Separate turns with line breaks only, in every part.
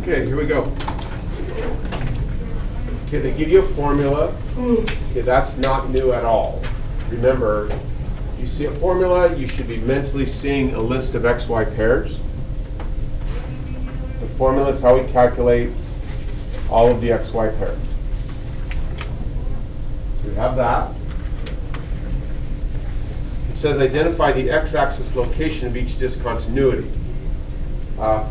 Okay, here we go. Okay, they give you a formula. Okay, that's not new at all. Remember, you see a formula, you should be mentally seeing a list of XY pairs. The formula is how we calculate all of the XY pairs. So we have that. It says identify the x-axis location of each discontinuity.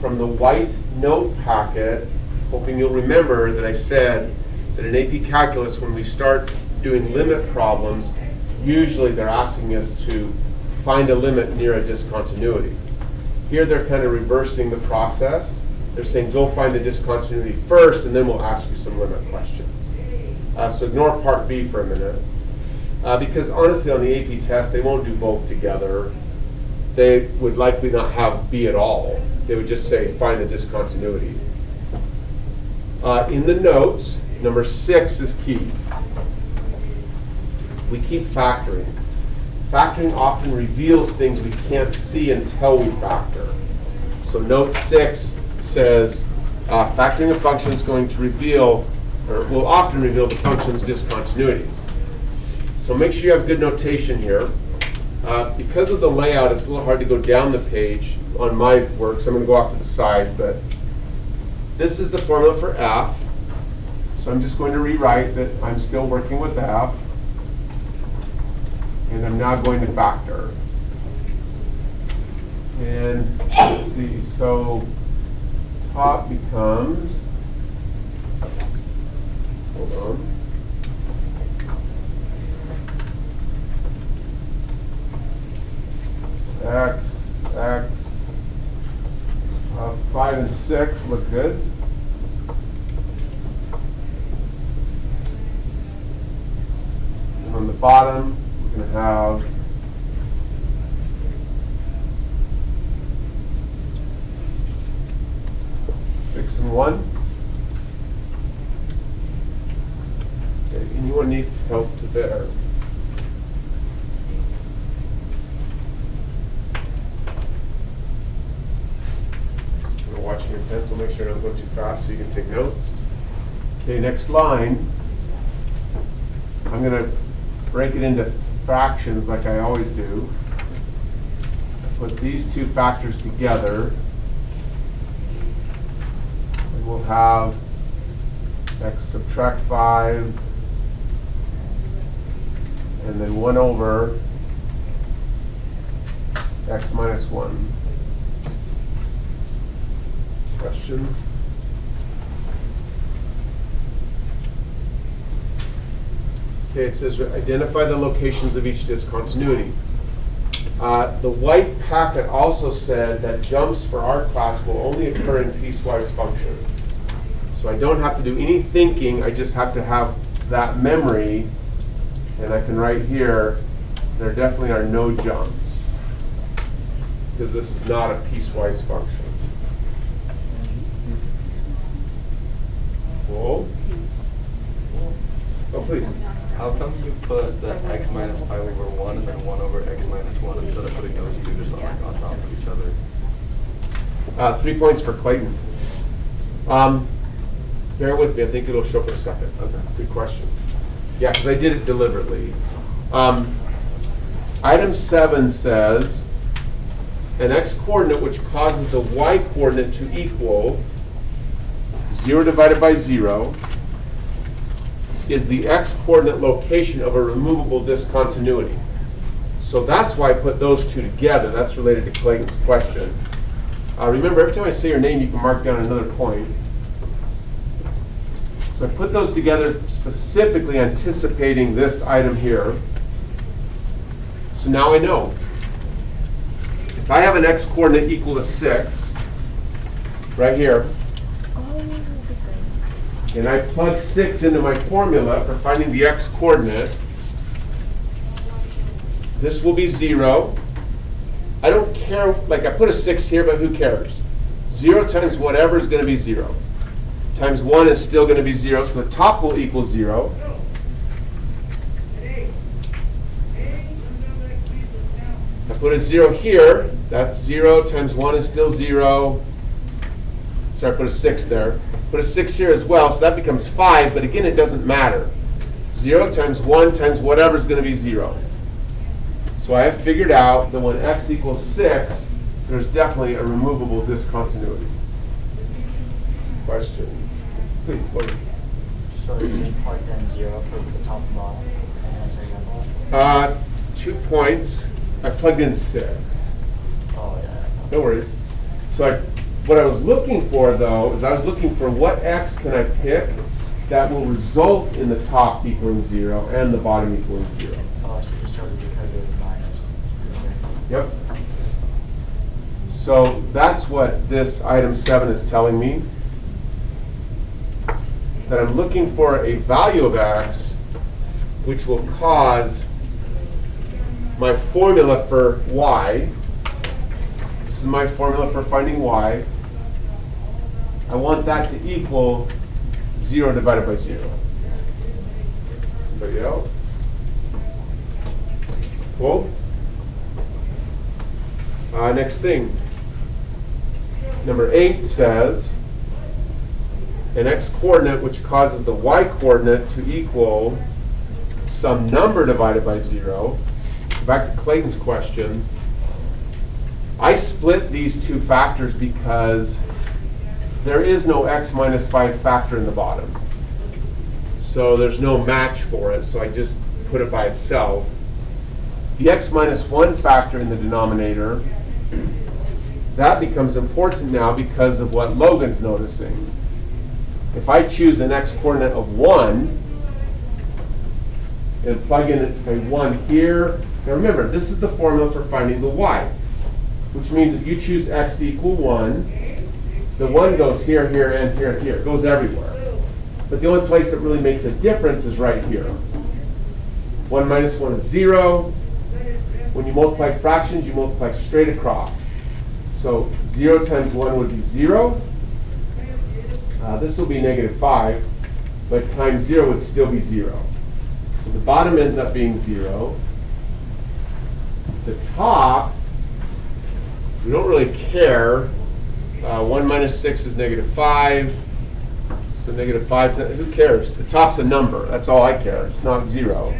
From the white note packet, hoping you'll remember that I said that in AP Calculus, when we start doing limit problems, usually they're asking us to find a limit near a discontinuity. Here they're kind of reversing the process. They're saying go find the discontinuity first, and then we'll ask you some limit questions. So ignore part B for a minute. Because honestly, on the AP test, they won't do both together. They would likely not have B at all. They would just say, find the discontinuity. In the notes, number 6 is key. We keep factoring. Factoring often reveals things we can't see until we factor. So note 6 says, factoring a function is going to reveal, or will often reveal the function's discontinuities. So make sure you have good notation here. Because of the layout, it's a little hard to go down the page on my work, so I'm going to go off to the side. But this is the formula for f. So I'm just going to rewrite that I'm still working with f. And I'm now going to factor. And let's see, so top becomes, hold on. X, 5 and 6 look good. And on the bottom, we're going to have six and 1. Okay, anyone need help to there? Watching your pencil, make sure I don't go too fast so you can take notes. Okay, next line. I'm going to break it into fractions like I always do. Put these two factors together. And we'll have x subtract 5 and then 1 over x minus 1. Question? Okay, it says identify the locations of each discontinuity. The white packet also said that jumps for our class will only occur in piecewise functions. So I don't have to do any thinking, I just have to have that memory, and I can write here, there definitely are no jumps, because this is not a piecewise function. Whoa. Oh, please.
How come you put the x minus pi over 1 and then 1 over x minus 1 instead of putting those two just like on top of each other?
3 points for Clayton. Bear with me, I think it'll show up in a second. Okay, that's a good question. Yeah, because I did it deliberately. Item 7 says, an x-coordinate which causes the y-coordinate to equal 0 divided by 0 is the x-coordinate location of a removable discontinuity. So that's why I put those two together. That's related to Clayton's question. Remember, every time I say your name, you can mark down another point. So I put those together specifically anticipating this item here. So now I know. If I have an x-coordinate equal to 6, right here, and I plug 6 into my formula for finding the x-coordinate, this will be 0. I don't care, like I put a 6 here, but who cares? 0 times whatever is going to be 0. Times 1 is still going to be 0, so the top will equal 0. I put a 0 here, that's 0 times 1 is still 0. So I put a 6 there. Put a 6 here as well, so that becomes 5, but again, it doesn't matter. 0 times 1 times whatever is going to be 0. So I have figured out that when x equals 6, there's definitely a removable discontinuity. Question? Please, what?
So you just plug in 0 for the top and bottom, and answer your
2 points. I plugged in 6.
Oh, yeah.
No worries. So what I was looking for, though, is I was looking for what x can I pick that will result in the top equaling 0 and the bottom equaling 0.
Oh, so just totally because it was minus.
Yep. So that's what this item 7 is telling me. That I'm looking for a value of x which will cause my formula for y. This is my formula for finding y. I want that to equal 0 divided by 0. Anybody else? Cool. Next thing. Number 8 says an x-coordinate which causes the y-coordinate to equal some number divided by 0. Back to Clayton's question. I split these two factors because there is no x minus 5 factor in the bottom. So there's no match for it, so I just put it by itself. The x minus 1 factor in the denominator, that becomes important now because of what Logan's noticing. If I choose an x-coordinate of 1 and plug in a 1 here, now remember, this is the formula for finding the y, which means if you choose x to equal 1, the 1 goes here, here, and here, here. It goes everywhere. But the only place that really makes a difference is right here. 1 minus 1 is 0. When you multiply fractions, you multiply straight across. So 0 times 1 would be 0. This will be negative 5, but times 0 would still be 0. So the bottom ends up being 0. The top, we don't really care. 1 minus 6 is negative 5. So negative 5, who cares? The top's a number. That's all I care. It's not 0.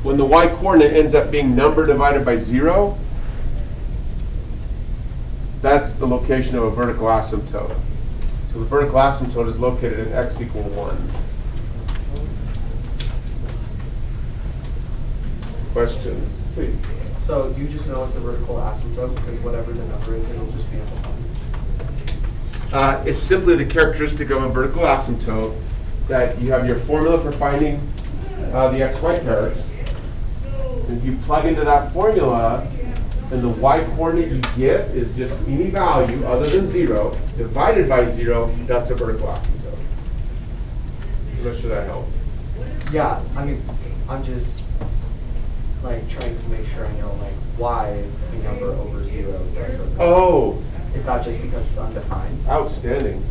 When the y-coordinate ends up being number divided by 0, that's the location of a vertical asymptote. So the vertical asymptote is located at x equal 1. Question, please.
So you just know it's a vertical asymptote because whatever the number is, it'll just be on the bottom.
It's simply the characteristic of a vertical asymptote that you have your formula for finding the xy pairs. If you plug into that formula, then the y-coordinate you get is just any value other than 0 divided by 0. That's a vertical asymptote. I'm not sure that helped.
Yeah, I mean, I'm just like trying to make sure I know like why a number over 0 does what.
Oh,
Is that just because it's undefined?
outstanding.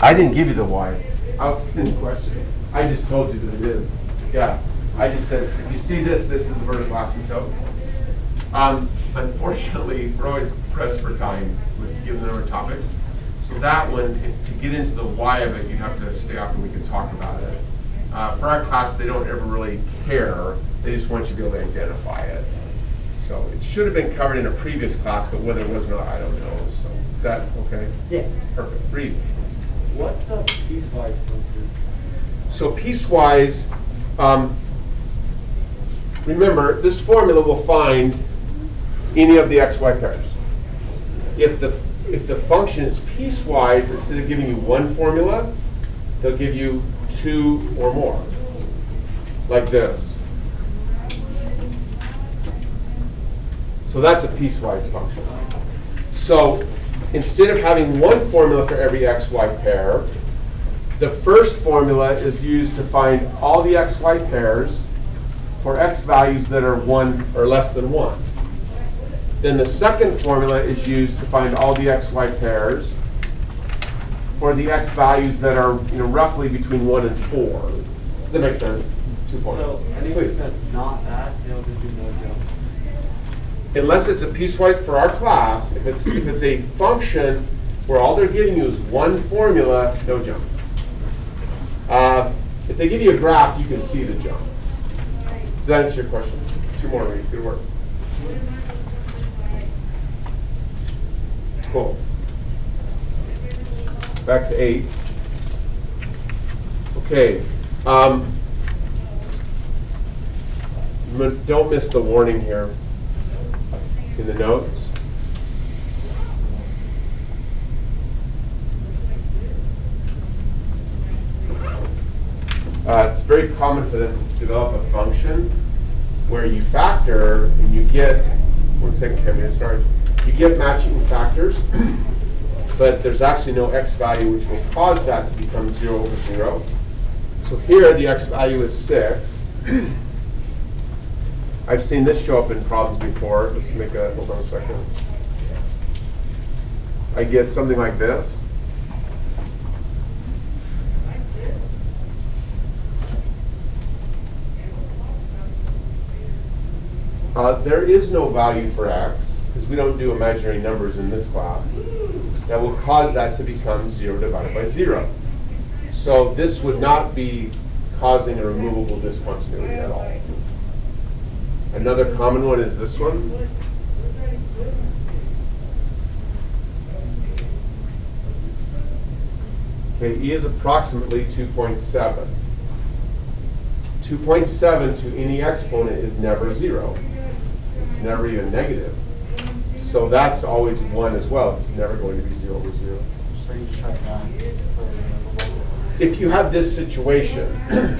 I didn't give you the y. Outstanding question. I just told you that it is. Yeah. I just said, if you see this, this is the vertical asymptote. Unfortunately, we're always pressed for time with given the number of topics. So that one, to get into the why of it, you have to stay up and we can talk about it. For our class, they don't ever really care. They just want you to be able to identify it. So it should have been covered in a previous class, but whether it was or not, I don't know. So is that okay?
Yeah.
Perfect. Read.
What's the piecewise function?
So piecewise, remember, this formula will find any of the xy pairs. If the function is piecewise, instead of giving you one formula, they'll give you 2 or more, like this. So that's a piecewise function. So instead of having one formula for every xy pair, the first formula is used to find all the xy pairs for x values that are 1 or less than 1. Then the second formula is used to find all the xy pairs for the x values that are roughly between 1 and 4. Does that make sense? 2 points.
So
Please.
anything that's not that, they'll just do no jump.
Unless it's a piecewise for our class, if it's a function where all they're giving you is one formula, no jump. If they give you a graph, you can see the jump. Does that answer your question? 2 more reads. Good work. Cool. Back to 8. Okay. Don't miss the warning here in the notes. It's very common for them to develop a function where you factor and you get, 1 second, Kevin, sorry. You get matching factors, but there's actually no x value which will cause that to become 0 over 0. So here the x value is 6. I've seen this show up in problems before. Let's make a, hold on a second. I get something like this. There is no value for x, because we don't do imaginary numbers in this class, that will cause that to become 0 divided by 0. So this would not be causing a removable discontinuity at all. Another common one is this one. Okay, E is approximately 2.7. 2.7 to any exponent is never 0. It's never even negative. So that's always 1 as well. It's never going to be 0 over 0.
So you just try that for removable.
If you have this situation,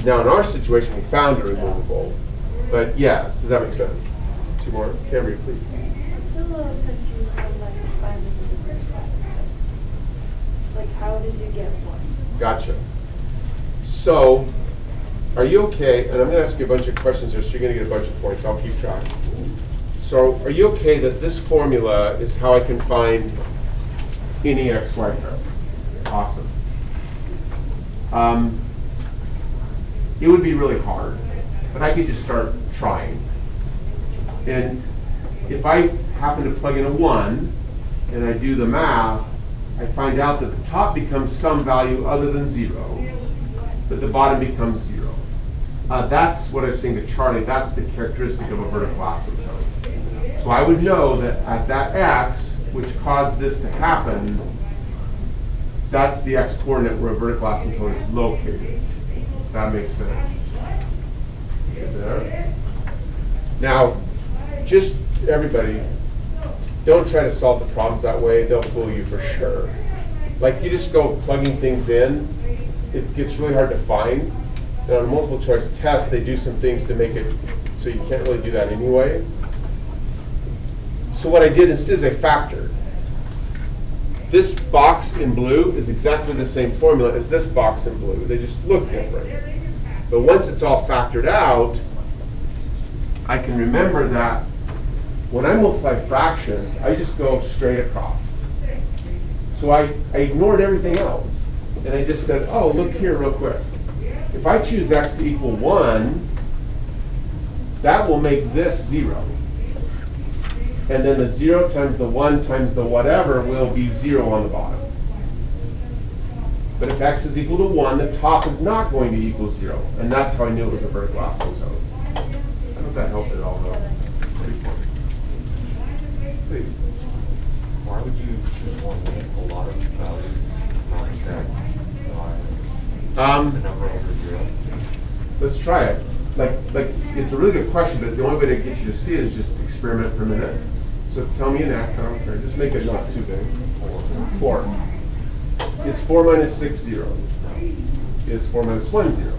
now in our situation we found a removable, but yes, does that make sense? 2 more. Cambria, please.
I'm still a little confused on like finding the difference. Like, how did you get 1?
Gotcha. So, are you okay? And I'm going to ask you a bunch of questions here, so you're going to get a bunch of points. I'll keep track. So, are you okay that this formula is how I can find any xy term? Awesome. It would be really hard, but I could just start trying. And if I happen to plug in a 1 and I do the math, I find out that the top becomes some value other than 0, but the bottom becomes 0. That's what I was saying to Charlie. That's the characteristic of a vertical asymptote. So I would know that at that x, which caused this to happen, that's the x coordinate where a vertical asymptote is located. That makes sense. Get there. Now, just everybody, don't try to solve the problems that way. They'll fool you for sure. Like, you just go plugging things in, it gets really hard to find. And on a multiple choice test, they do some things to make it so you can't really do that anyway. So what I did instead is I factored. This box in blue is exactly the same formula as this box in blue. They just look different. But once it's all factored out, I can remember that when I multiply fractions, I just go straight across. So I ignored everything else. And I just said, oh, look here real quick. If I choose x to equal 1, that will make this 0. And then the 0 times the 1 times the whatever will be 0 on the bottom. But if x is equal to 1, the top is not going to equal 0. And that's how I knew it was a vertical asymptote. I don't know if that helped at all, though. Please.
Why would you choose one with a lot of values not exact the number over 0?
Let's try it. Like it's a really good question, but the only way to get you to see it is just experiment for a minute. So tell me an x, I don't care. Just make it not too big. 4. Is 4 minus 6 0? Is 4 minus 1 0?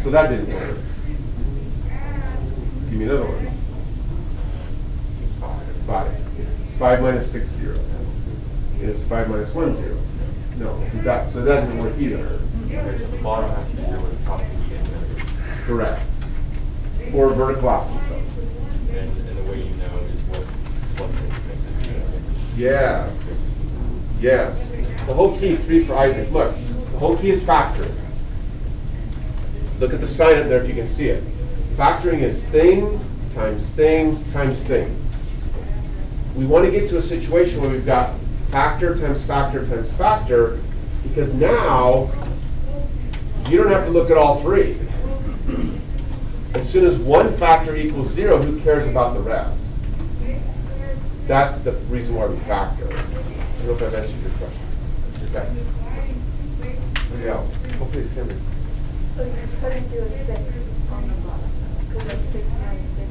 So that didn't work. Give me another one. 5. Is 5 minus 6 0? Is 5 minus 1 0? No. So that didn't work either.
Okay, so the bottom has to be 0 with the top being negative.
Correct. Or vertical asymptote.
And the way you know is what makes it 0.
Yes. Yes. The whole key, 3 for Isaac. Look, the whole key is factoring. Look at the sign up there if you can see it. Factoring is thing times thing times thing. We want to get to a situation where we've got factor times factor times factor, because now you don't have to look at all three. As soon as one factor equals 0, who cares about the rest? That's the reason why we factor. I don't know if I've answered your question. Okay. Yeah. Oh, please, Kimberly.
So you couldn't do a 6 on the bottom, because like 6 minus 6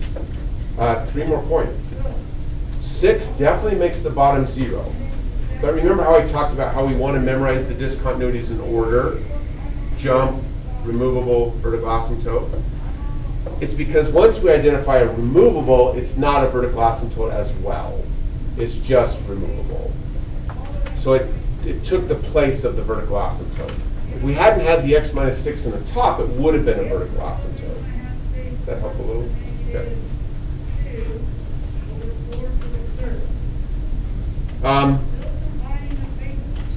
is 0.
3 more points. 6 definitely makes the bottom 0. But remember how I talked about how we want to memorize the discontinuities in order? Jump, removable, vertical asymptote. It's because once we identify a removable, it's not a vertical asymptote as well. It's just removable. So it took the place of the vertical asymptote. If we hadn't had the x minus 6 in the top, it would have been a vertical asymptote. Does that help a little? Okay. So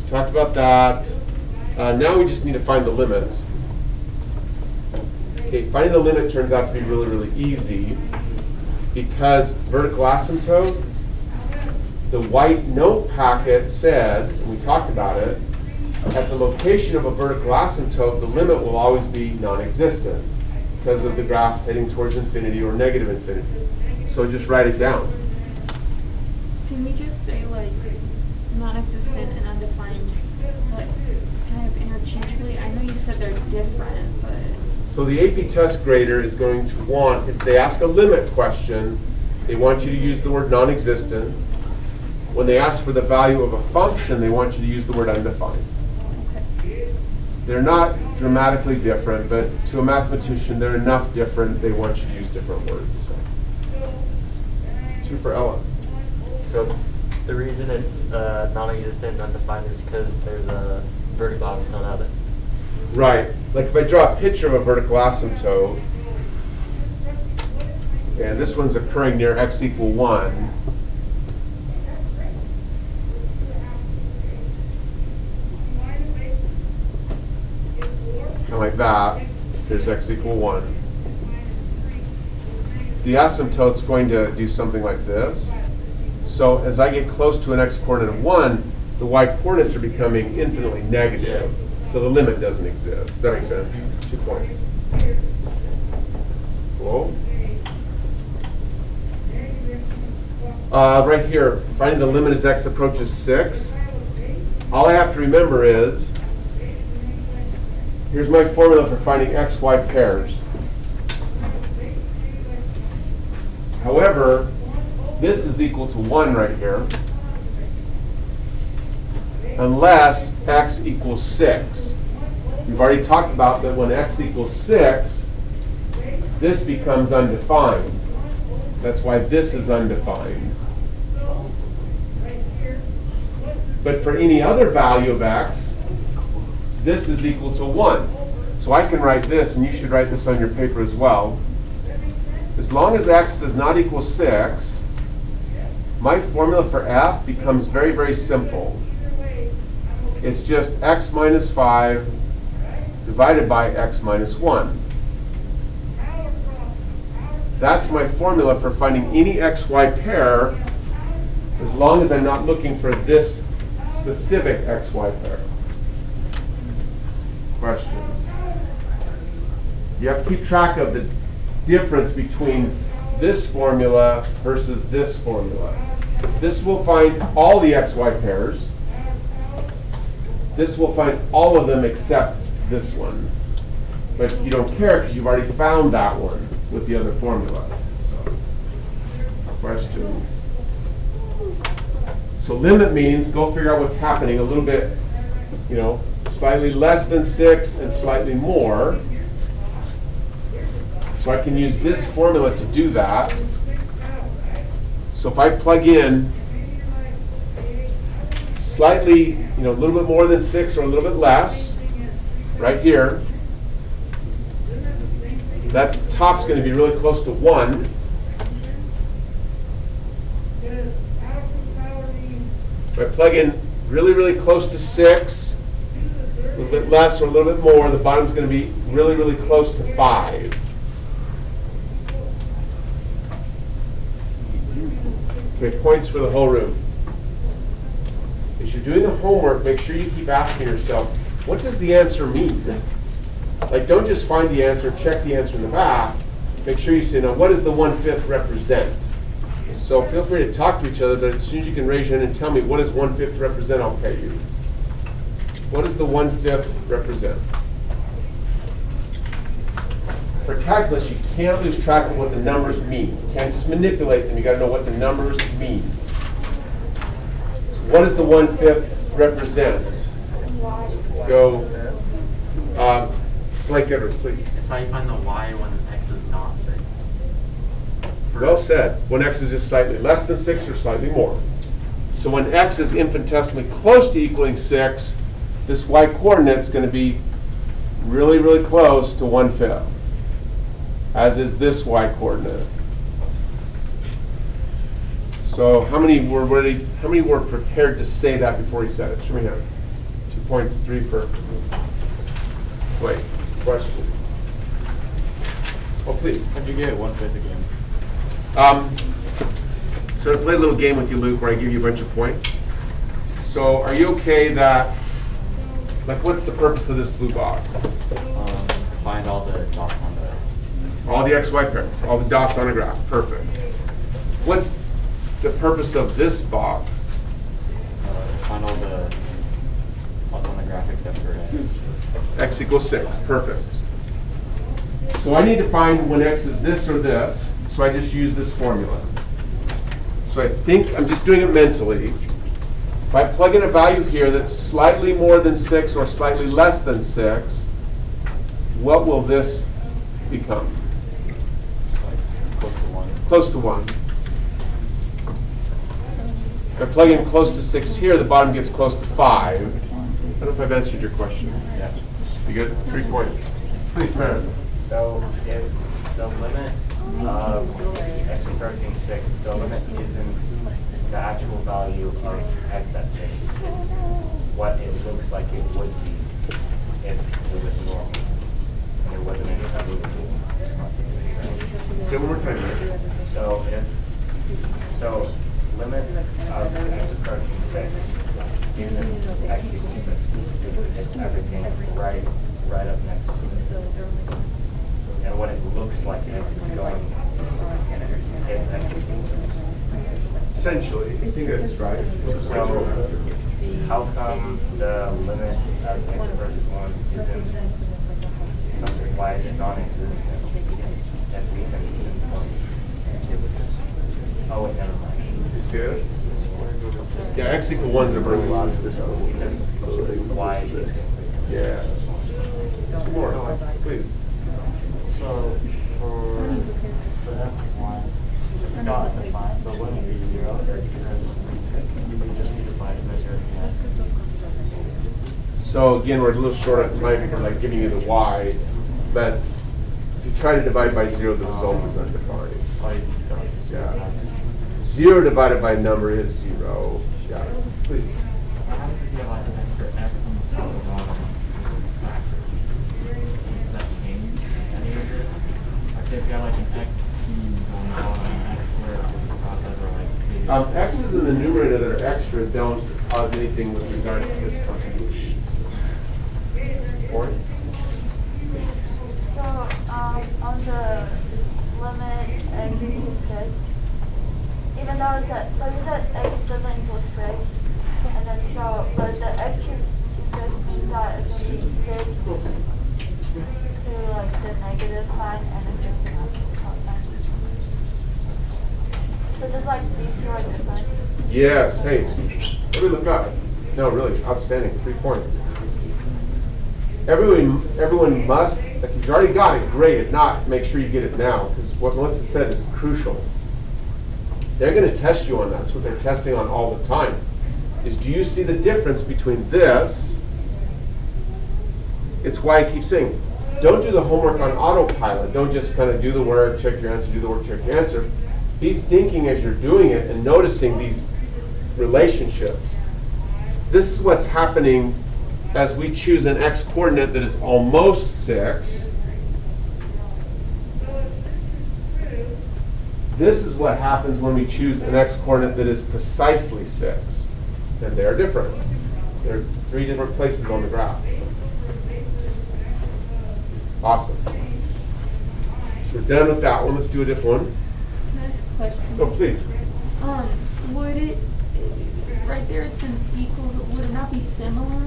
talked about that. Now we just need to find the limits. Okay, finding the limit turns out to be really, really easy because vertical asymptote, the white note packet said, and we talked about it, at the location of a vertical asymptote, the limit will always be non-existent because of the graph heading towards infinity or negative infinity. So just write it down.
Can we just say like non-existent and undefined, like kind of interchangeably? I know you said they're different, but
So the AP test grader is going to want, if they ask a limit question, they want you to use the word non-existent. When they ask for the value of a function, they want you to use the word undefined. They're not dramatically different, but to a mathematician, they're enough different, they want you to use different words. So. 2 for Ella. Go.
The reason it's non-existent and undefined is because there's a vertical asymptote of it.
Right. Like if I draw a picture of a vertical asymptote, and this one's occurring near x equal 1, kind of like that. There's x equal 1. The asymptote's going to do something like this. So as I get close to an x coordinate of 1, the y coordinates are becoming infinitely negative. So the limit doesn't exist. Does that make sense? 2 points. Cool. Right here, finding the limit as x approaches 6. All I have to remember is, here's my formula for finding x, y pairs. However, this is equal to 1 right here, unless x equals 6. We've already talked about that when x equals 6, this becomes undefined. That's why this is undefined. But for any other value of x, this is equal to 1. So I can write this, and you should write this on your paper as well. As long as x does not equal 6, my formula for f becomes very, very simple. It's just x minus 5 divided by x minus 1. That's my formula for finding any xy pair, as long as I'm not looking for this specific xy pair. Questions? You have to keep track of the difference between this formula versus this formula. This will find all the xy pairs. This will find all of them except this one. But you don't care because you've already found that one with the other formula. So, questions? So limit means go figure out what's happening a little bit, slightly less than 6 and slightly more. So I can use this formula to do that. So if I plug in slightly, a little bit more than 6 or a little bit less, right here, that top's going to be really close to 1. If I plug in really, really close to 6, a a little bit less or a little bit more. The bottom's going to be really, really close to 5. Okay, points for the whole room. As you're doing the homework, make sure you keep asking yourself, what does the answer mean? Like, don't just find the answer, check the answer in the back. Make sure you say, now, what does the 1/5 represent? So feel free to talk to each other, but as soon as you can raise your hand and tell me, what does 1/5 represent, I'll pay you. What does the 1/5 represent? For calculus, you can't lose track of what the numbers mean. You can't just manipulate them. You got to know what the numbers mean. So what does the 1/5 represent? Go, Blake Edwards, please.
It's how you find the y when x is not 6.
Well said. When x is just slightly less than 6 or slightly more. So when x is infinitesimally close to equaling 6, this y coordinate is going to be really, really close to 1/5, as is this y coordinate. So how many were prepared to say that before he said it? Show me hands. 2 points, 3 for. Wait, questions? Oh, please.
How'd you get 1/5 again?
So to play a little game with you, Luke, where I give you a bunch of points. So are you okay that, like, what's the purpose of this blue box?
Find all the dots on the.
All the x, y pair, all the dots on a graph. Perfect. What's the purpose of this box?
Find all the dots on the graph except for
X equals 6. Perfect. So I need to find when x is this or this, so I just use this formula. So I think I'm just doing it mentally. If I plug in a value here that's slightly more than 6 or slightly less than 6, what will this become?
close to 1.
Close to 1. If I plug in close to 6 here, the bottom gets close to 5. I don't know if I've answered your question.
Yeah.
You good? 3 points. Please, Meredith.
So if the limit of x approaching 6, the limit isn't the actual value of x at 6. It's what it looks like it would be if it was normal and there wasn't any discontinuity.
Say it one more time, Meredith.
So limit of x approaching 6 isn't x equals 6. It's everything right up next to it. And what it looks like x is going if x equals 6.
Essentially, I think that's right.
So how come the limit as x approaches 1 isn't something? Why is it non-existent? If we can pinpoint. Oh wait, never mind.
You see it? Yeah, x equal 1 is a very last.
Because y is equal.
Yeah. 2 more, please.
So for f1, not at the time, but wouldn't it be 0 because you would just be divided by 0 again.
So again, we're a little short on time because I'm giving you the y, but if you try to divide by 0, the result is undefined. Yeah. 0 divided by a number is 0. Yeah. Please.
How did you get like an extra x on the top of the bottom? Does that change any of it? Like say if you have like an x cubed on the bottom and an x squared with the top that are like
X's in the numerator that are extra don't cause anything with regard to this contribution. Point.
So, on the limit x equals 6, even though it's at, so you said x doesn't equal 6, and then so, but the x to 6 means that it's going to be 6 to like the negative sign and then 6 to the positive sign. So just like these two are different.
Yes. Hey, let me look up. No, really, outstanding. 3 points. Everyone must, if you've already got it, great. If not, make sure you get it now, because what Melissa said is crucial. They're going to test you on that. That's what they're testing on all the time. Is do you see the difference between this? It's why I keep saying, don't do the homework on autopilot. Don't just kind of do the work, check your answer, do the work, check your answer. Be thinking as you're doing it and noticing these relationships. This is what's happening as we choose an x-coordinate that is almost 6, this is what happens when we choose an x-coordinate that is precisely 6. And they're different. There are 3 different places on the graph. Awesome. So we're done with that one. Let's do a different one.
Can I ask a question?
Oh, please.
Would it, right there it's an equal, would it not be similar?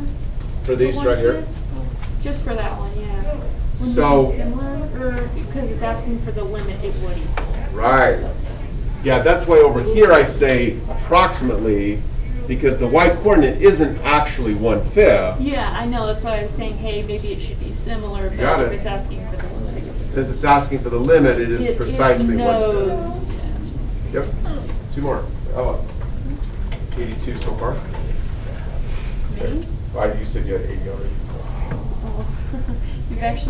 For these right here?
Just for that one, yeah. Wouldn't
So-
it be similar, or because it's asking for the limit, it would equal?
Right. Yeah, that's why over here I say approximately, because the y-coordinate isn't actually 1/5.
Yeah, I know, that's why I was saying, hey, maybe it should be similar,
You
but
got
if
it.
it's asking for the limit.
Since it's asking for the limit, it is precisely
It
1/5.
knows, yeah.
Yep. 2 more. Oh, 82 so far.
Me?
Well, you said you had 80 already. So.
Oh. You've actually